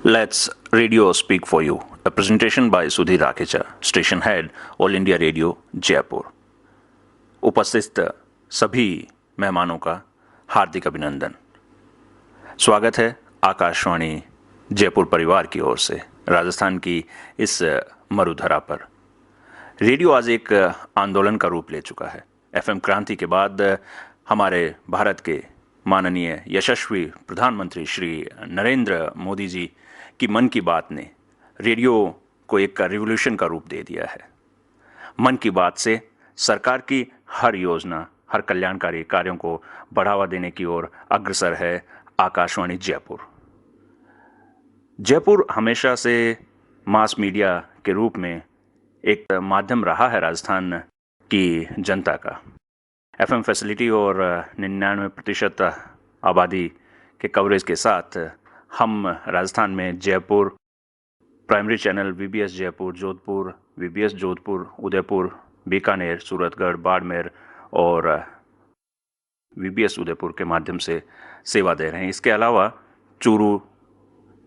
Let's Radio Speak for You, a presentation by Sudhir Rakecha, Station Head, All India Radio, Jaipur. उपस्थित सभी मेहमानों का हार्दिक अभिनंदन। स्वागत है आकाशवाणी जयपुर परिवार की ओर से राजस्थान की इस मरुधरा पर। रेडियो आज एक आंदोलन का रूप ले चुका है। एफएम क्रांति के बाद हमारे भारत के माननीय यशस्वी प्रधानमंत्री श्री नरेंद्र मोदी जी की मन की बात ने रेडियो को एक रिवॉल्यूशन का रूप दे दिया है। मन की बात से सरकार की हर योजना, हर कल्याणकारी कार्यों को बढ़ावा देने की ओर अग्रसर है आकाशवाणी जयपुर। जयपुर हमेशा से मास मीडिया के रूप में एक माध्यम रहा है राजस्थान की जनता का। एफएम फैसिलिटी और 99% आबादी के कवरेज के साथ हम राजस्थान में Jaipur, primary channel VBS Jaipur, Jodhpur, VBS Jodhpur, Udaipur, Bikaner, Suratgarh, Barmer और वीबीएस उदयपुर के माध्यम से सेवा दे रहे हैं। इसके अलावा चूरू,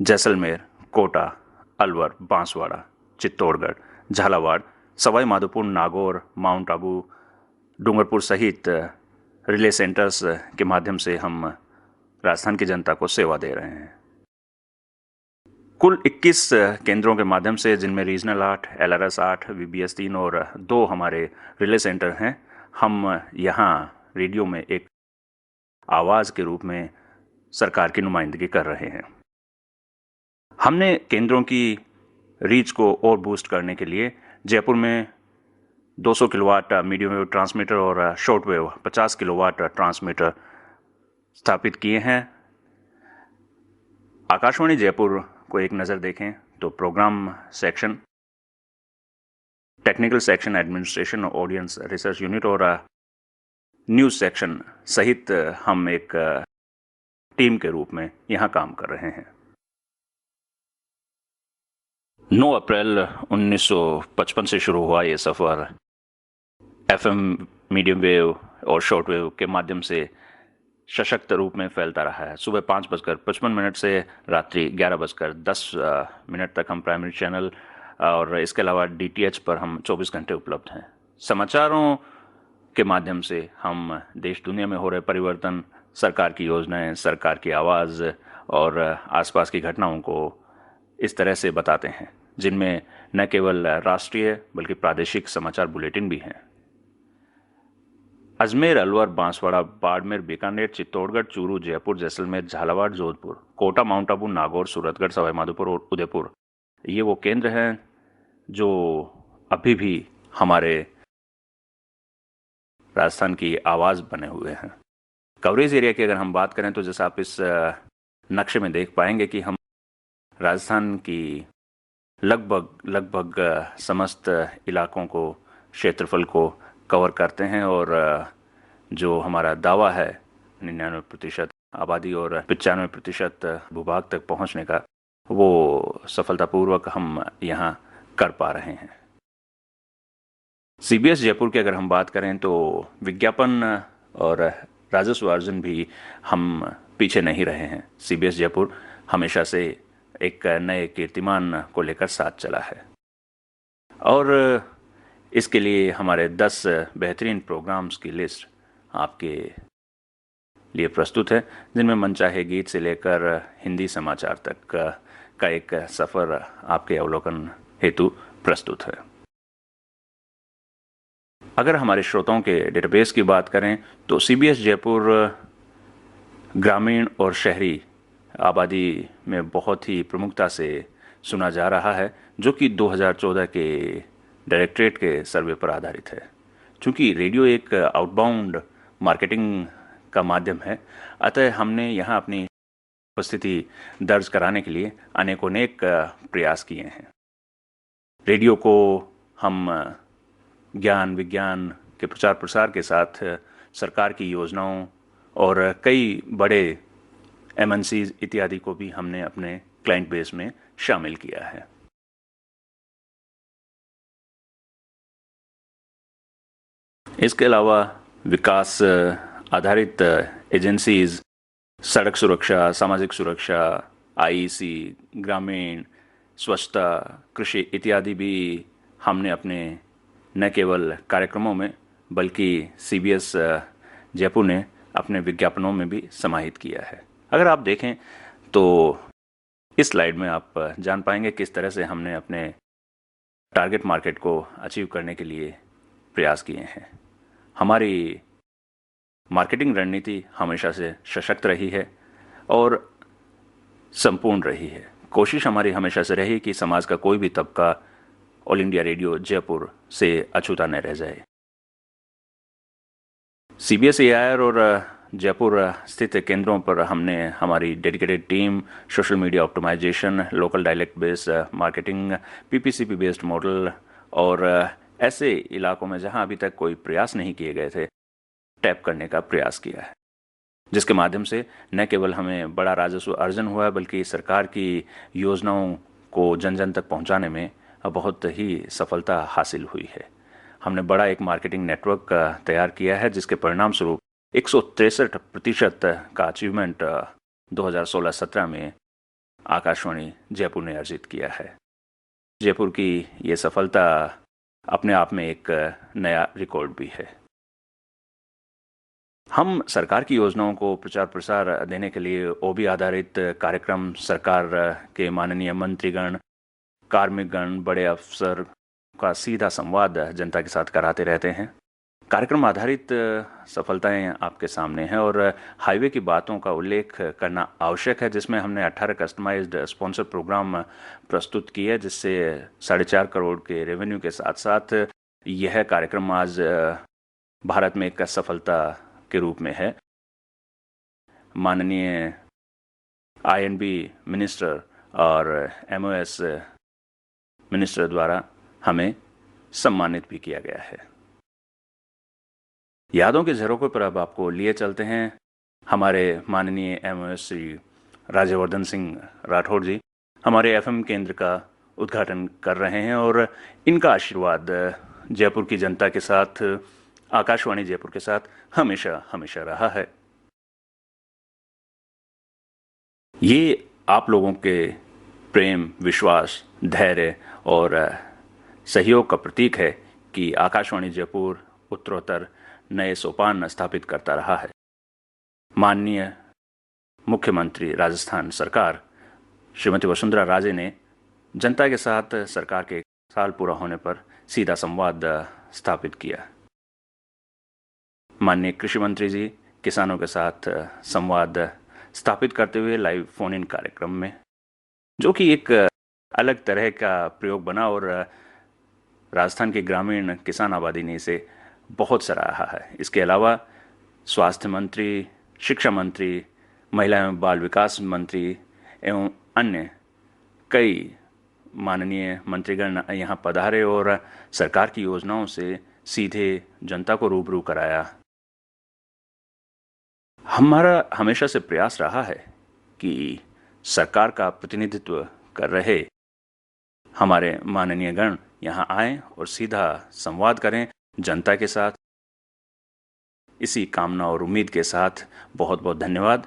जैसलमेर, कोटा, अलवर, बांसवाड़ा, चित्तौड़गढ़, झालावाड़, सवाई माधोपुर, नागौर, माउंट आबू, डूंगरपुर सहित रिले सेंटर्स के माध्यम से हम राजस्थान की जनता को सेवा दे रहे हैं। कुल 21 केंद्रों के माध्यम से, जिनमें रीजनल 8, एलआरएस 8, वीबीएस 3 और 2 हमारे रिले सेंटर हैं, हम यहाँ रेडियो में एक आवाज़ के रूप में सरकार की नुमाइंदगी कर रहे हैं। हमने केंद्रों की रीच को और बूस्ट करने के लिए जयपुर में 200 किलोवाट मीडियम वेव ट्रांसमीटर और शॉर्ट वेव 50 किलोवाट ट्रांसमीटर स्थापित किए हैं। आकाशवाणी जयपुर को एक नज़र देखें तो programme section, technical section, administration, audience research unit और न्यूज़ सेक्शन सहित हम एक टीम के रूप में यहाँ काम कर रहे हैं। 9 अप्रैल 1955 से शुरू हुआ ये सफ़र एफएम, मीडियम वेव और शॉर्ट वेव के माध्यम से सशक्त रूप में फैलता रहा है। सुबह 5:55 से रात्रि 11:10 तक हम प्राइमरी चैनल और इसके अलावा डीटीएच पर हम 24 घंटे उपलब्ध हैं। समाचारों के माध्यम से हम देश दुनिया में हो रहे परिवर्तन, सरकार की योजनाएं, सरकार की आवाज़ और आसपास की घटनाओं को इस तरह से बताते हैं, जिनमें न केवल राष्ट्रीय बल्कि प्रादेशिक समाचार बुलेटिन भी हैं। अजमेर, अलवर, बांसवाड़ा, बाड़मेर, बीकानेर, चित्तौड़गढ़, चूरू, जयपुर, जैसलमेर, झालावाड़, जोधपुर, कोटा, माउंट आबू, नागौर, सूरतगढ़, सवाई माधोपुर और उदयपुर, ये वो केंद्र हैं जो अभी भी हमारे राजस्थान की आवाज़ बने हुए हैं। कवरेज एरिया की अगर हम बात करें तो जैसा आप इस नक्शे में देख पाएंगे कि हम राजस्थान की लगभग समस्त इलाकों को, क्षेत्रफल को कवर करते हैं और जो हमारा दावा है 99% आबादी और 95% भूभाग तक पहुंचने का, वो सफलतापूर्वक हम यहाँ कर पा रहे हैं। सीबीएस जयपुर की अगर हम बात करें तो विज्ञापन और राजस्व अर्जन भी हम पीछे नहीं रहे हैं। सीबीएस जयपुर हमेशा से एक नए कीर्तिमान को लेकर साथ चला है और इसके लिए हमारे 10 बेहतरीन प्रोग्राम्स की लिस्ट आपके लिए प्रस्तुत है, जिनमें मनचाहे गीत से लेकर हिंदी समाचार तक का एक सफ़र आपके अवलोकन हेतु प्रस्तुत है। अगर हमारे श्रोताओं के डेटाबेस की बात करें तो सीबीएस जयपुर ग्रामीण और शहरी आबादी में बहुत ही प्रमुखता से सुना जा रहा है, जो कि 2014 के डायरेक्टरेट के सर्वे पर आधारित है। चूँकि रेडियो एक आउटबाउंड मार्केटिंग का माध्यम है, अतः हमने यहाँ अपनी उपस्थिति दर्ज कराने के लिए अनेक प्रयास किए हैं। रेडियो को हम ज्ञान विज्ञान के प्रचार प्रसार के साथ सरकार की योजनाओं और कई बड़े एमएनसीज इत्यादि को भी हमने अपने क्लाइंट बेस में शामिल किया है। इसके अलावा विकास आधारित एजेंसीज, सड़क सुरक्षा, सामाजिक सुरक्षा, आईईसी, ग्रामीण, स्वच्छता, कृषि इत्यादि भी हमने अपने न केवल कार्यक्रमों में बल्कि सीबीएस जयपुर ने अपने विज्ञापनों में भी समाहित किया है। अगर आप देखें तो इस स्लाइड में आप जान पाएंगे किस तरह से हमने अपने टारगेट मार्केट को अचीव करने के लिए प्रयास किए हैं। हमारी मार्केटिंग रणनीति हमेशा से सशक्त रही है और संपूर्ण रही है। कोशिश हमारी हमेशा से रही कि समाज का कोई भी तबका ऑल इंडिया रेडियो जयपुर से अछूता न रह जाए। सीबीएस एआईआर और जयपुर स्थित केंद्रों पर हमने हमारी dedicated team, social media optimisation, local dialect based marketing, PPCP based model और ऐसे इलाकों में जहां अभी तक कोई प्रयास नहीं किए गए थे, टैप करने का प्रयास किया है, जिसके माध्यम से न केवल हमें बड़ा राजस्व अर्जन हुआ है बल्कि सरकार की योजनाओं को जन जन तक पहुंचाने में बहुत ही सफलता हासिल हुई है। हमने बड़ा एक मार्केटिंग नेटवर्क तैयार किया है, जिसके परिणाम स्वरूप 163% का अचीवमेंट 2016-17 में आकाशवाणी जयपुर ने अर्जित किया है। जयपुर की ये सफलता अपने आप में एक नया रिकॉर्ड भी है। हम सरकार की योजनाओं को प्रचार प्रसार देने के लिए ओबी आधारित कार्यक्रम सरकार के माननीय मंत्रीगण, कार्मिकगण, बड़े अफसर का सीधा संवाद जनता के साथ कराते रहते हैं। कार्यक्रम आधारित सफलताएं आपके सामने हैं और हाईवे की बातों का उल्लेख करना आवश्यक है, जिसमें हमने 18 कस्टमाइज्ड स्पॉन्सर प्रोग्राम प्रस्तुत किए, जिससे 4.5 करोड़ के रेवेन्यू के साथ साथ यह कार्यक्रम आज भारत में एक सफलता के रूप में है। माननीय आईएनबी मिनिस्टर और एमओएस मिनिस्टर द्वारा हमें सम्मानित भी किया गया है। यादों के झरोखे पर अब आपको लिए चलते हैं। हमारे माननीय एमओएस श्री राज्यवर्धन सिंह राठौड़ जी हमारे एफएम केंद्र का उद्घाटन कर रहे हैं और इनका आशीर्वाद जयपुर की जनता के साथ, आकाशवाणी जयपुर के साथ हमेशा हमेशा रहा है। ये आप लोगों के प्रेम, विश्वास, धैर्य और सहयोग का प्रतीक है कि आकाशवाणी जयपुर उत्तरोत्तर नए सोपान स्थापित करता रहा है। माननीय मुख्यमंत्री राजस्थान सरकार श्रीमती वसुंधरा राजे ने जनता के साथ सरकार के साल पूरा होने पर सीधा संवाद स्थापित किया। माननीय कृषि मंत्री जी किसानों के साथ संवाद स्थापित करते हुए लाइव फोन इन कार्यक्रम में, जो कि एक अलग तरह का प्रयोग बना और राजस्थान की ग्रामीण किसान आबादी ने इसे बहुत सराहा है। इसके अलावा स्वास्थ्य मंत्री, शिक्षा मंत्री, महिला एवं बाल विकास मंत्री एवं अन्य कई माननीय मंत्रीगण यहाँ पधारे और सरकार की योजनाओं से सीधे जनता को रूबरू कराया। हमारा हमेशा से प्रयास रहा है कि सरकार का प्रतिनिधित्व कर रहे हमारे माननीय गण यहाँ आएं और सीधा संवाद करें जनता के साथ। इसी कामना और उम्मीद के साथ बहुत बहुत धन्यवाद।